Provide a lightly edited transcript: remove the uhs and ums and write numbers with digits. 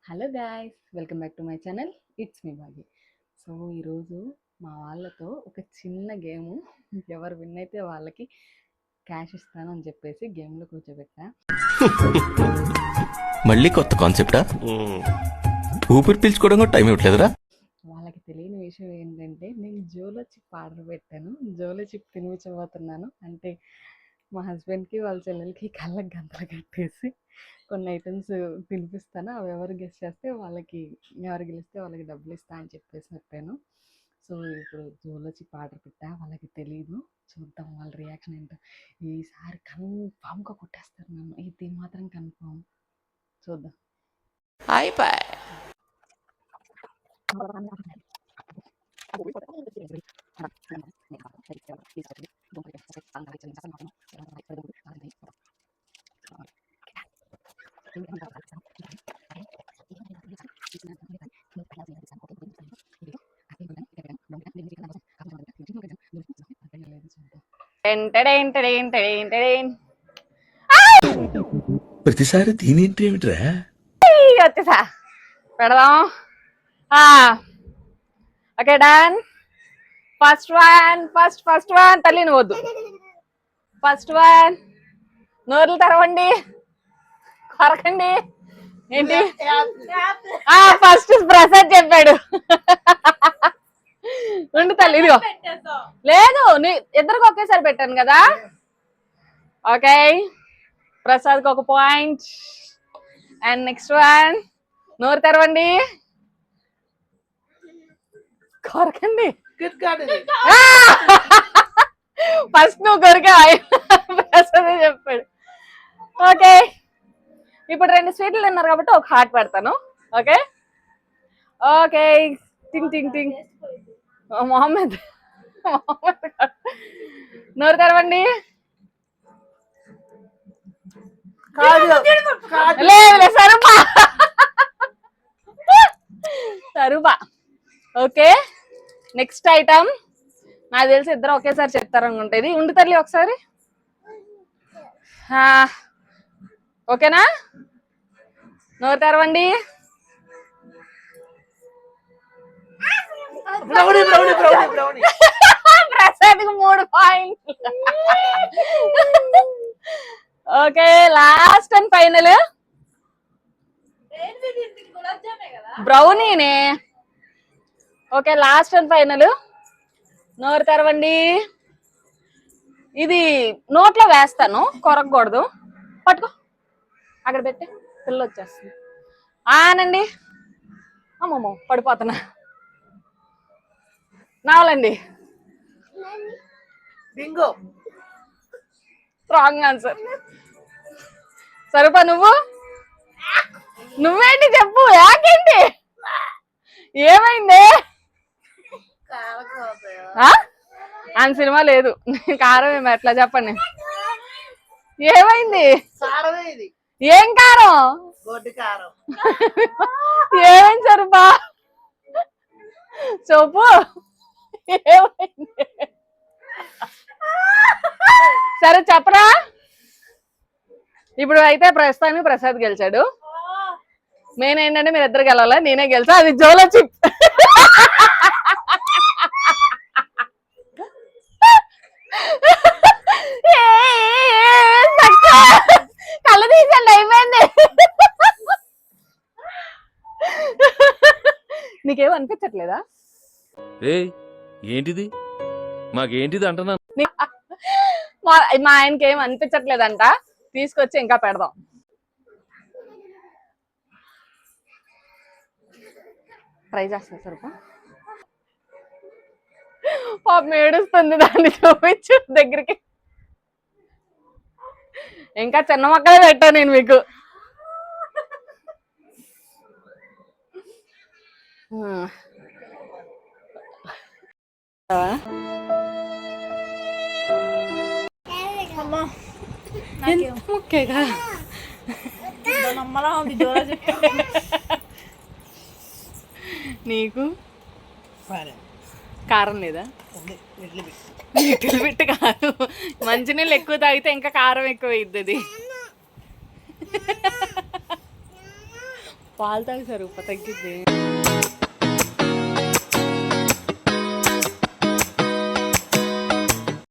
Hello guys, welcome back to my channel. It's me Baaghi. So ఈరోజు మా వాళ్ళతో ఒక చిన్న గేము, ఎవరు విన్ అయితే వాళ్ళకి క్యాష్ ఇస్తాను అని చెప్పేసి గేమ్లో కూర్చోబెట్టా. మళ్ళీ కొత్త కాన్సెప్టా? ఊపిరి పీల్చుకోవడం కూడా టైం ఇవ్వట్లేదురా. వాళ్ళకి తెలియని విషయం ఏంటంటే నేను జోలో చిప్ ఆర్డర్ పెట్టాను. జోలో చిప్ తినిపించబోతున్నాను. అంటే మా హస్బెండ్కి వాళ్ళ చెల్లెలకి కళ్ళకి గంతలు కట్టేసి కొన్ని ఐటమ్స్ తినిపిస్తాను. అవి ఎవరు గెస్ట్ చేస్తే వాళ్ళకి, ఎవరు గెలిస్తే వాళ్ళకి డబ్బులు ఇస్తా అని చెప్పేసి చెప్పాను. సో ఇప్పుడు జోలో చిప్ ఆర్డర్ పెట్టా. వాళ్ళకి తెలీదు. చూద్దాం వాళ్ళ రియాక్షన్ ఏంటో. ఈసారి కన్ఫామ్గా కొట్టేస్తారు నన్ను. ఇది మాత్రం కన్ఫామ్. చూద్దాం. అయిపోయి ప్రతిసారి దీని ఏమిట్రా? వచ్చేసా పెడదాం. Okay done. ఫస్ట్ వన్ తల్లి నువ్వు వద్దు. ఫస్ట్ వన్ నోర్లు తెరవండి, కొరకండి. ఏంటి ఫస్ట్ ప్రసాద్ చెప్పాడు. ఉండు తల్లి, ఇదిగో. లేదు, ఇద్దరికి ఒకేసారి పెట్టాను కదా. ఓకే, ప్రసాద్కి ఒక పాయింట్. అండ్ నెక్స్ట్ వన్ నోరు తెరవండి, కొరకండి. ఫస్ట్ నువ్వు కొరికా, ప్రసాద్ చెప్పాడు. ఓకే, ఇప్పుడు 2 స్వీట్లు తిన్నారు కాబట్టి ఒక హార్ట్ పెడతాను. ఓకే ఓకే, టింగ్ టింగ్ టింగ్. మొహమ్మద్ నోరు తెరవండి. లేదు Sarupa, Sarupa. Okay, next item. నాకు తెలిసి ఇద్దరు ఒకేసారి చెప్తారనుకుంటేది. ఉండి తల్లి ఒకసారి. ఓకేనా? నోరు తెరవండి. ప్రసాద్కి 3 పాయింట్లు. ఓకే, లాస్ట్ అండ్ ఫైనల్ బ్రౌనీనే. Okay, last and final. నోరు తెరవండి. ఇది నోట్లో వేస్తాను, కొరకూడదు. పట్టుకో, అక్కడ పెట్టి. పిల్ల వచ్చేస్తుంది. ఆనండి. అమ్మమ్మ పడిపోతున్నా. నావలండి. బింగో. Wrong answer. సరుపా నువ్వేంటి చెప్పు. యాకేంటి, ఏమైంది? ఆయన సినిమా లేదు. కారం ఏమో ఎట్లా చెప్పండి. ఏమైంది? ఏం కారం? ఏమైంది సరుపా చెప్పు. ఏమైంది? సరే చెప్పరా. ఇప్పుడు అయితే ప్రస్తుతానికి ప్రసాద్ గెలిచాడు. మెయిన్ ఏంటంటే మీరు ఇద్దరు గెలవాలా, నేనే గెలిచా. అది జోలో చిప్. కళ్ళు తీసండి, అయిపోయింది. నీకేం అనిపించట్లేదా? ఏంటిది మాకేంటిది అంటున్నా. మా ఆయనకి ఏం అనిపించట్లేదంట. తీసుకొచ్చి ఇంకా పెడదాం. ట్రై చేస్తా సరుపా. పాపం ఏడుస్తుంది, దాన్ని చూపించు దగ్గరికి. ఇంకా చిన్న మొక్కలే పెట్టా నేను మీకు. నీకు కారం లేదా? లిటిల్ బిట్ కాదు, మంచినీళ్ళు ఎక్కువ తాగితే ఇంకా కారం ఎక్కువ అవుతుంది. పాలు తాగు సరూప తగ్గిద్ది